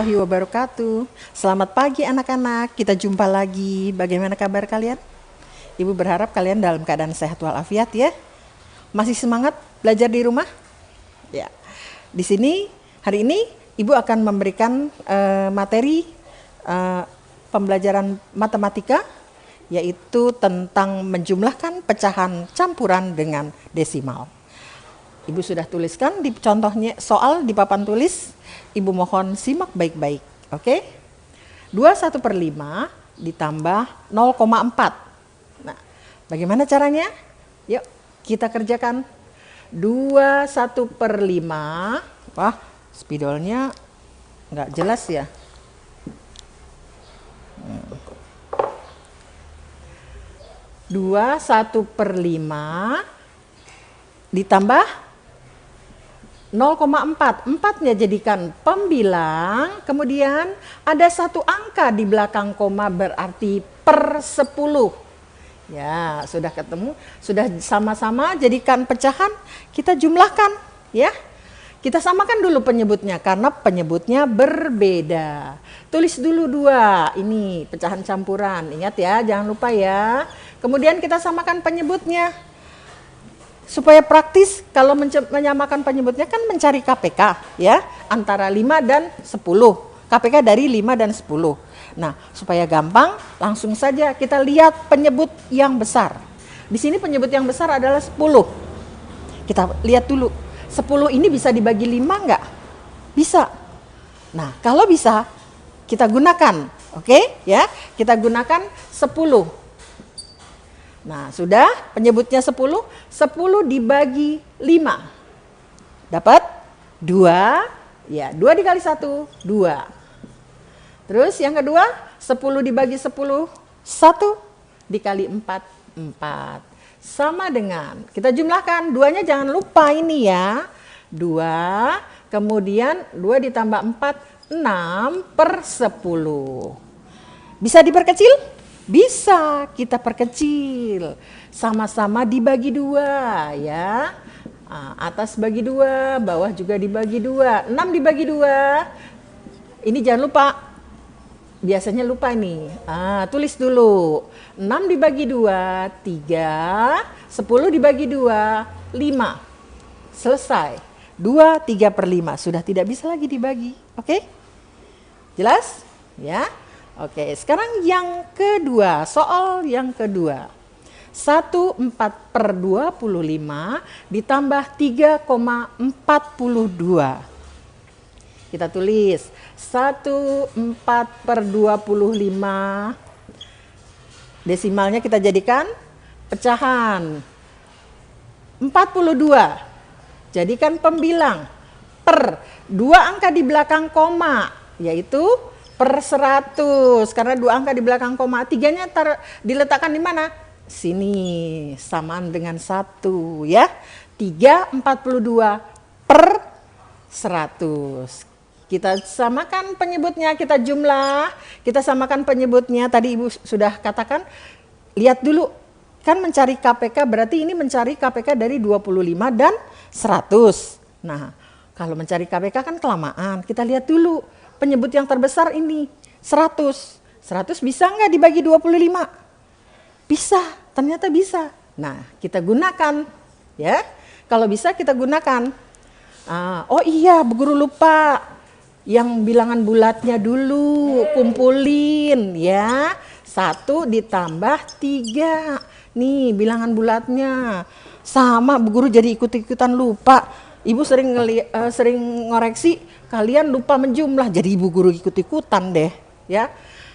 warahmatullahi wabarakatuh. Selamat pagi anak-anak, kita jumpa lagi. Bagaimana kabar kalian? Ibu berharap kalian dalam keadaan sehat walafiat ya. Masih semangat belajar di rumah? Ya. Di sini hari ini Ibu akan memberikan materi pembelajaran matematika, yaitu tentang menjumlahkan pecahan campuran dengan desimal. Ibu sudah tuliskan di contohnya soal di papan tulis. Ibu mohon simak baik-baik. Oke? 21/5 ditambah 0,4. Nah, bagaimana caranya? Yuk, kita kerjakan. 21/5. Wah, spidolnya nggak jelas ya. 21/5 ditambah 0,4. 4-nya jadikan pembilang, kemudian ada satu angka di belakang koma berarti per 10. Ya, sudah ketemu, sudah sama-sama jadikan pecahan, kita jumlahkan ya. Kita samakan dulu penyebutnya karena penyebutnya berbeda. Tulis dulu 2, ini pecahan campuran, ingat ya, jangan lupa ya. Kemudian kita samakan penyebutnya. Supaya praktis, kalau menyamakan penyebutnya kan mencari KPK ya, antara 5 dan 10. KPK dari 5 dan 10. Nah, supaya gampang, langsung saja kita lihat penyebut yang besar. Di sini penyebut yang besar adalah 10. Kita lihat dulu, 10 ini bisa dibagi 5 enggak? Bisa. Nah, kalau bisa, kita gunakan. Oke, ya. Kita gunakan 10. Nah, sudah penyebutnya 10. 10 dibagi 5. Dapat 2. Ya, 2 dikali 1, 2. Terus yang kedua, 10 dibagi 10, 1 dikali 4, 4. Sama dengan, kita jumlahkan, 2-nya jangan lupa ini ya. 2, kemudian 2 ditambah 4, 6/10. Bisa diperkecil? Bisa, kita perkecil. Sama-sama dibagi 2 ya. Atas bagi 2, bawah juga dibagi 2. 6 dibagi 2. Ini jangan lupa. Biasanya lupa ini. Tulis dulu. 6 dibagi 2, 3. 10 dibagi 2, 5. Selesai. 2, 3/5. Sudah tidak bisa lagi dibagi. Oke? Jelas? Ya. Oke, sekarang yang kedua, soal yang kedua. 14/25 ditambah 3,42. Kita tulis 14/25. Desimalnya kita jadikan pecahan. 42. Jadikan pembilang. Per 2 angka di belakang koma, yaitu per 100, karena 2 angka di belakang koma, 3-nya diletakkan di mana? Sini, samaan dengan 1 ya. 3/42 per 100. Kita samakan penyebutnya, kita jumlah, kita samakan penyebutnya. Tadi Ibu sudah katakan, lihat dulu, kan mencari KPK berarti ini mencari KPK dari 25 dan 100. Nah, kalau mencari KPK kan kelamaan, kita lihat dulu. Penyebut yang terbesar ini 100. 100 bisa nggak dibagi 25? Bisa, ternyata bisa. Nah, kita gunakan ya. Kalau bisa kita gunakan. Oh iya, Bu Guru lupa. Yang bilangan bulatnya dulu, kumpulin ya. 1 ditambah 3. Nih, bilangan bulatnya. Sama Bu Guru jadi ikut-ikutan lupa. Ibu sering ngoreksi, kalian lupa menjumlah, jadi Ibu Guru ikut-ikutan deh ya.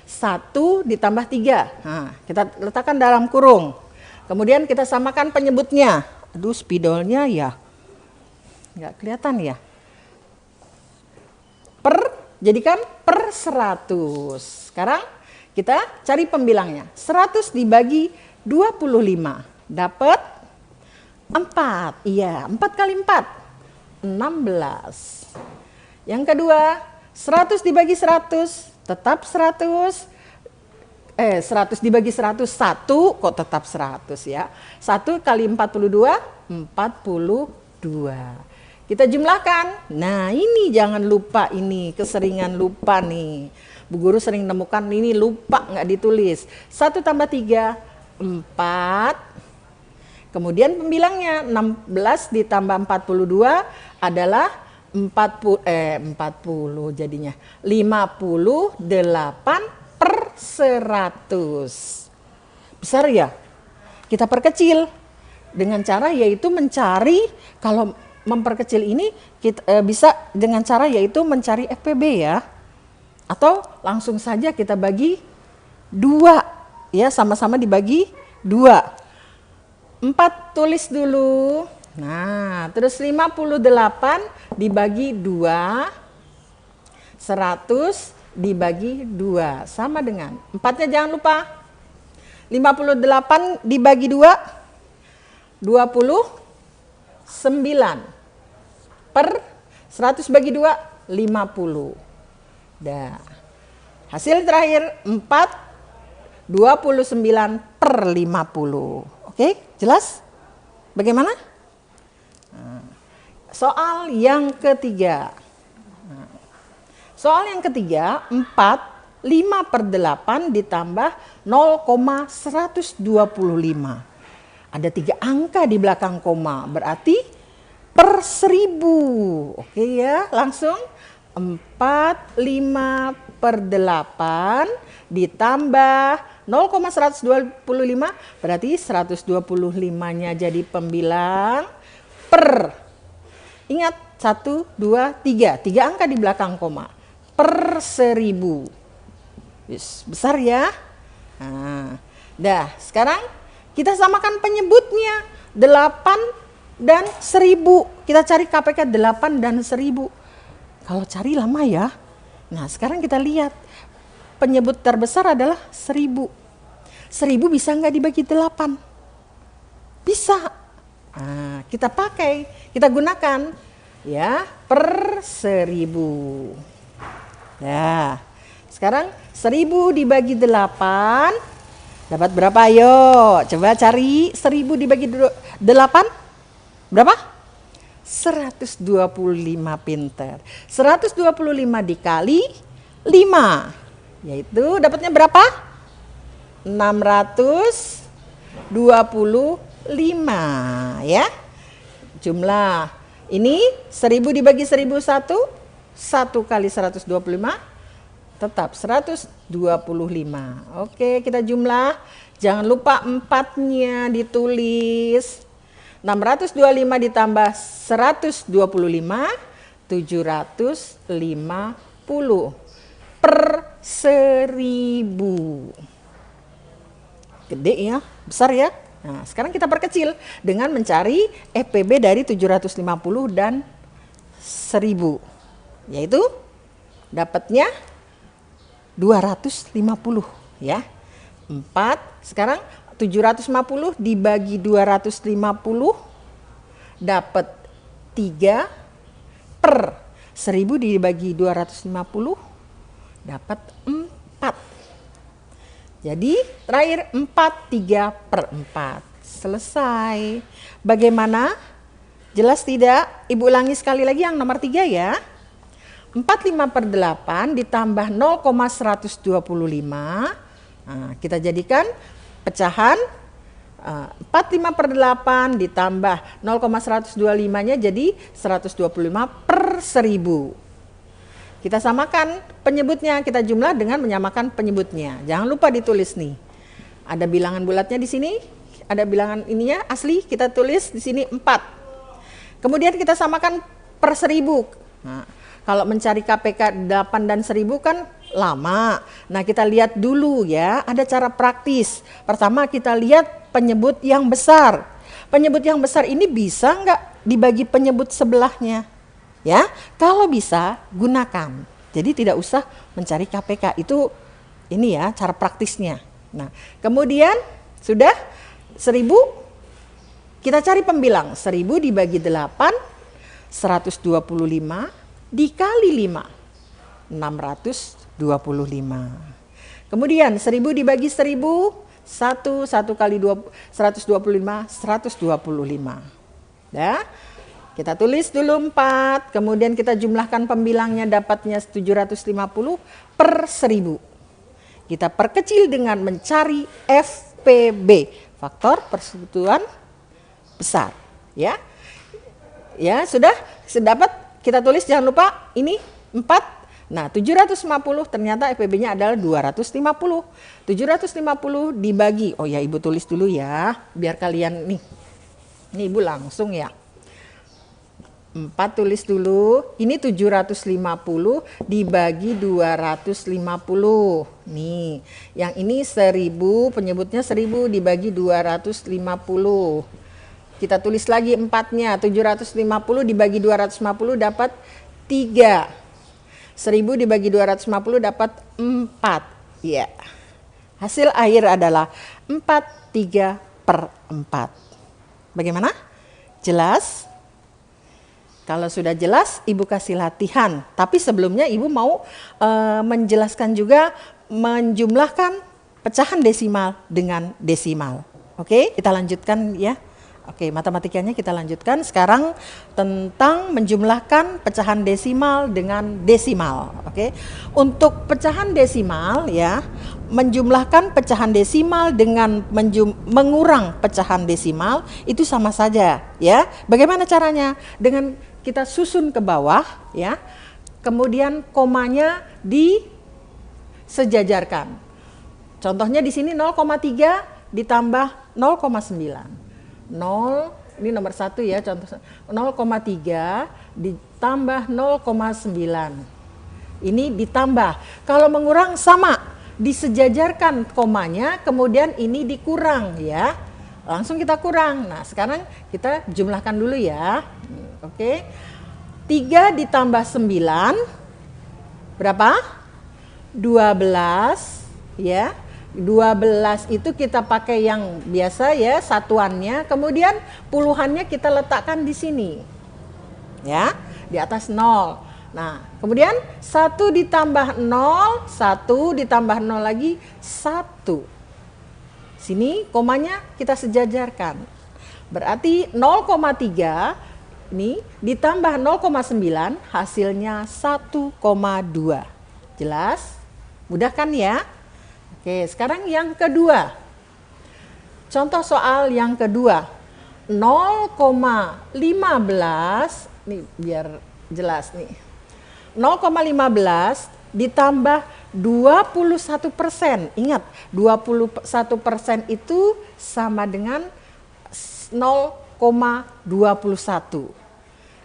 1 ditambah 3, nah, kita letakkan dalam kurung. Kemudian kita samakan penyebutnya. Aduh, spidolnya ya nggak kelihatan ya. Jadikan per 100. Sekarang kita cari pembilangnya. 100 dibagi 25, dapat 4. Iya, 4 kali 4. 16. Yang kedua, 100 dibagi 100, tetap 100. 100 dibagi 100, 1 kok tetap 100 ya. 1 kali 42, 42. Kita jumlahkan. Nah ini jangan lupa, ini keseringan lupa nih. Bu guru sering nemukan ini lupa nggak ditulis. 1 tambah 3, 4. Kemudian pembilangnya 16 ditambah 42 adalah 40 jadinya 58/100. Besar ya? Kita perkecil dengan cara yaitu mencari, kalau memperkecil ini kita bisa dengan cara yaitu mencari FPB ya. Atau langsung saja kita bagi 2 ya, sama-sama dibagi 2. 4 tulis dulu. Nah, terus 58 dibagi 2, 100 dibagi 2 sama dengan 4-nya jangan lupa. 58 dibagi 2, 29 per 100 bagi 2, 50. Dah. Hasil terakhir 29/50. Oke, jelas? Bagaimana? Soal yang ketiga. Soal yang ketiga, 5/8 ditambah 0,125. Ada 3 angka di belakang koma, berarti per 1000. Oke ya, langsung 5/8 ditambah 0,125, berarti 125-nya jadi pembilang per. Ingat 1, 2, 3. 3 angka di belakang koma. Per 1000. Besar ya. Nah, dah sekarang kita samakan penyebutnya. 8 dan 1000. Kita cari KPK 8 dan 1000. Kalau cari lama ya. Nah sekarang kita lihat. Penyebut terbesar adalah 1000. 1000 bisa nggak dibagi 8? Bisa. Nah, kita pakai, kita gunakan ya per 1000. Nah, sekarang 1000 dibagi 8 dapat berapa? Ayo, coba cari 1000 dibagi 8 berapa? 125, pinter. 125 dikali 5, yaitu dapatnya berapa? 625 ya. Jumlah ini 1000 dibagi 1001, 1 kali 125 tetap 125. Oke, kita jumlah. Jangan lupa 4-nya ditulis. 625 ditambah 125, 750 per 1000. Gede ya, besar ya. Nah, sekarang kita perkecil dengan mencari FPB dari 750 dan 1000. Yaitu dapatnya 250 ya. 4, sekarang 750 dibagi 250 dapat 3 per 1000 dibagi 250 dapat 4. Jadi terakhir 4, 3/4. Selesai. Bagaimana? Jelas tidak? Ibu ulangi sekali lagi yang nomor 3 ya. 45/8 ditambah 0,125. Nah, kita jadikan pecahan 45/8 ditambah 0,125-nya jadi 125 per 1000. Kita samakan penyebutnya, kita jumlah dengan menyamakan penyebutnya. Jangan lupa ditulis nih. Ada bilangan bulatnya di sini, ada bilangan ininya asli, kita tulis di sini 4. Kemudian kita samakan per 1000. Nah, kalau mencari KPK 8 dan 1000 kan lama. Nah, kita lihat dulu ya, ada cara praktis. Pertama kita lihat penyebut yang besar. Penyebut yang besar ini bisa nggak dibagi penyebut sebelahnya? Ya, kalau bisa gunakan. Jadi tidak usah mencari KPK. Itu ini ya cara praktisnya. Nah, kemudian sudah 1000 kita cari pembilang. 1000 dibagi 8, 125 dikali 5, 625. Kemudian 1000 dibagi 1000, 1 kali 125, 125. Ya. Kita tulis dulu 4, kemudian kita jumlahkan pembilangnya, dapatnya 750 per 1000. Kita perkecil dengan mencari FPB, faktor persekutuan besar. Ya, ya sudah dapat, kita tulis, jangan lupa ini 4. Nah 750 ternyata FPB-nya adalah 250. 750 dibagi, oh ya ibu tulis dulu ya, biar kalian nih ibu langsung ya. 4 tulis dulu, ini 750 dibagi 250. Nih, yang ini 1000, penyebutnya 1000 dibagi 250. Kita tulis lagi 4-nya, 750 dibagi 250 dapat 3. 1000 dibagi 250 dapat 4. Ya. Hasil akhir adalah 43/4. Bagaimana? Jelas? Kalau sudah jelas, ibu kasih latihan. Tapi sebelumnya ibu mau menjelaskan juga menjumlahkan pecahan desimal dengan desimal. Oke, kita lanjutkan ya. Oke, matematikanya kita lanjutkan. Sekarang tentang menjumlahkan pecahan desimal dengan desimal. Oke, untuk pecahan desimal ya, menjumlahkan pecahan desimal dengan mengurang pecahan desimal itu sama saja ya. Bagaimana caranya? Dengan kita susun ke bawah ya, kemudian komanya disejajarkan. Contohnya di sini 0,3 ditambah 0,9. 0, ini nomor 1 ya, contoh 0,3 ditambah 0,9. Ini ditambah. Kalau mengurang sama, disejajarkan komanya, kemudian ini dikurang ya. Langsung kita kurang. Nah, sekarang kita jumlahkan dulu ya. Oke. 3 ditambah 9 berapa? 12 ya. 12 itu kita pakai yang biasa ya, satuannya, kemudian puluhannya kita letakkan di sini. Ya, di atas 0. Nah, kemudian 1 ditambah 0, 1 ditambah 0 lagi 1. Sini komanya kita sejajarkan. Berarti 0,3 ini ditambah 0,9 hasilnya 1,2. Jelas? Mudah kan ya? Oke, sekarang yang kedua. Contoh soal yang kedua. 0,15, nih biar jelas nih. 0,15 ditambah 21%. Ingat, 21% itu sama dengan 0,21.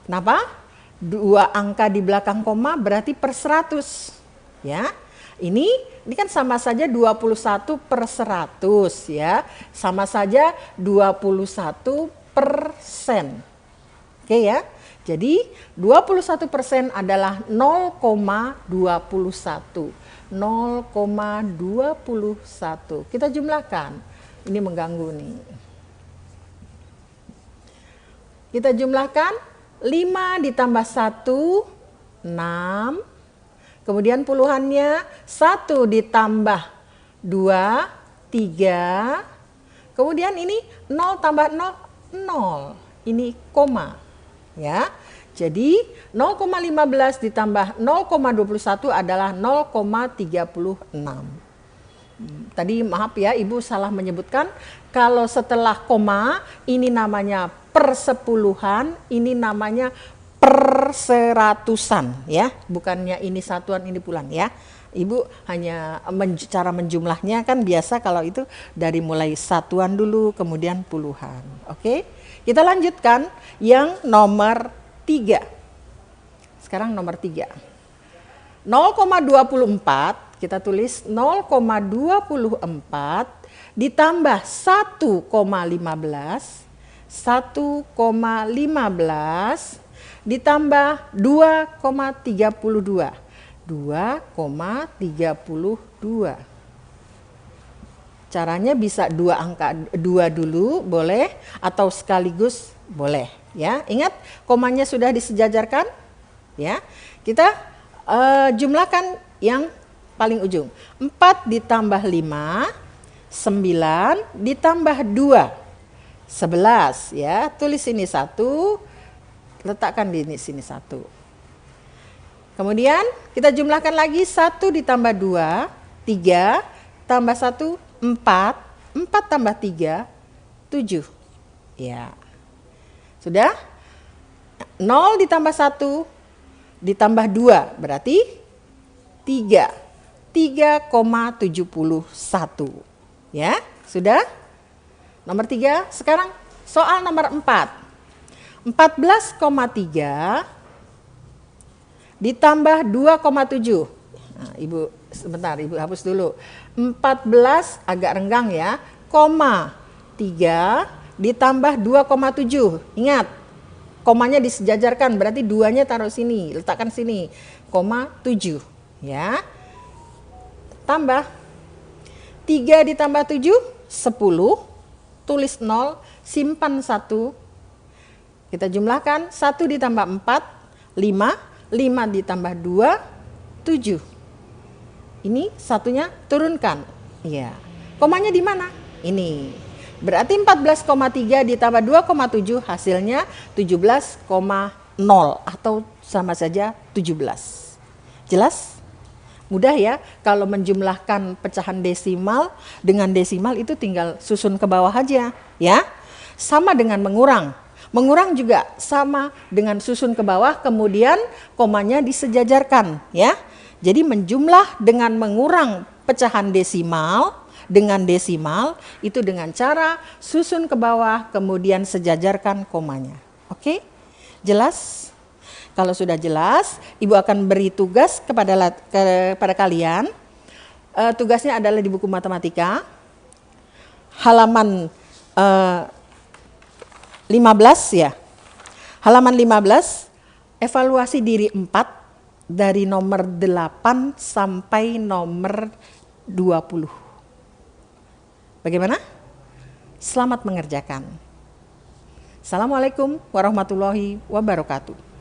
Kenapa? 2 angka di belakang koma berarti per 100. Ya. Ini kan sama saja 21 per 100 ya. Sama saja 21%. Oke ya. Jadi 21% adalah 0,21. 0,21. Kita jumlahkan. Ini mengganggu nih. Kita jumlahkan 5 ditambah 1, 6. Kemudian puluhannya 1 ditambah 2, 3. Kemudian ini 0 tambah 0, 0. Ini koma. Ya. Jadi 0,15 ditambah 0,21 adalah 0,36. Tadi maaf ya, Ibu salah menyebutkan. Kalau setelah koma, ini namanya persepuluhan, ini namanya perseratusan ya, bukannya ini satuan ini puluhan ya. Ibu hanya cara menjumlahnya kan biasa kalau itu dari mulai satuan dulu kemudian puluhan. Oke, kita lanjutkan yang nomor 3. Sekarang nomor 3. 0,24 kita tulis 0,24 ditambah 1,15 ditambah 2,32. 2,32. Caranya bisa 2 angka 2 dulu boleh atau sekaligus boleh ya. Ingat komanya sudah disejajarkan ya. Kita jumlahkan yang paling ujung. 4 ditambah 5, 9 ditambah 2, 11 ya. Tulis ini 1, letakkan di sini 1. Kemudian kita jumlahkan lagi 1 ditambah 2, 3, tambah 1, 4, 4 tambah 3, 7. Ya. Sudah? 0 ditambah 1 ditambah 2 berarti 3. 3,71. Ya, sudah? Nomor 3. Sekarang soal nomor 4. 14,3 ditambah 2,7. Nah, Ibu sebentar, Ibu hapus dulu. 14 agak renggang ya. Koma 3 ditambah 2,7. Ingat, komanya disejajarkan, berarti 2-nya taruh sini, letakkan sini. Koma 7 ya. Tambah 3 ditambah 7, 10. Tulis 0, simpan 1. Kita jumlahkan 1 ditambah 4, 5. 5 ditambah 2, 7. Ini satunya turunkan. Iya. Komanya di mana? Ini. Berarti 14,3 ditambah 2,7 hasilnya 17,0 atau sama saja 17. Jelas? Mudah ya, kalau menjumlahkan pecahan desimal dengan desimal itu tinggal susun ke bawah aja ya. Sama dengan mengurang. Mengurang juga sama dengan susun ke bawah, kemudian komanya disejajarkan ya. Jadi menjumlah dengan mengurang pecahan desimal dengan desimal itu dengan cara susun ke bawah kemudian sejajarkan komanya. Oke? Jelas? Kalau sudah jelas, Ibu akan beri tugas kepada kalian. Tugasnya adalah di buku matematika halaman 15 ya. Halaman 15, evaluasi diri 4 dari nomor 8 sampai nomor 20. Bagaimana? Selamat mengerjakan. Assalamualaikum warahmatullahi wabarakatuh.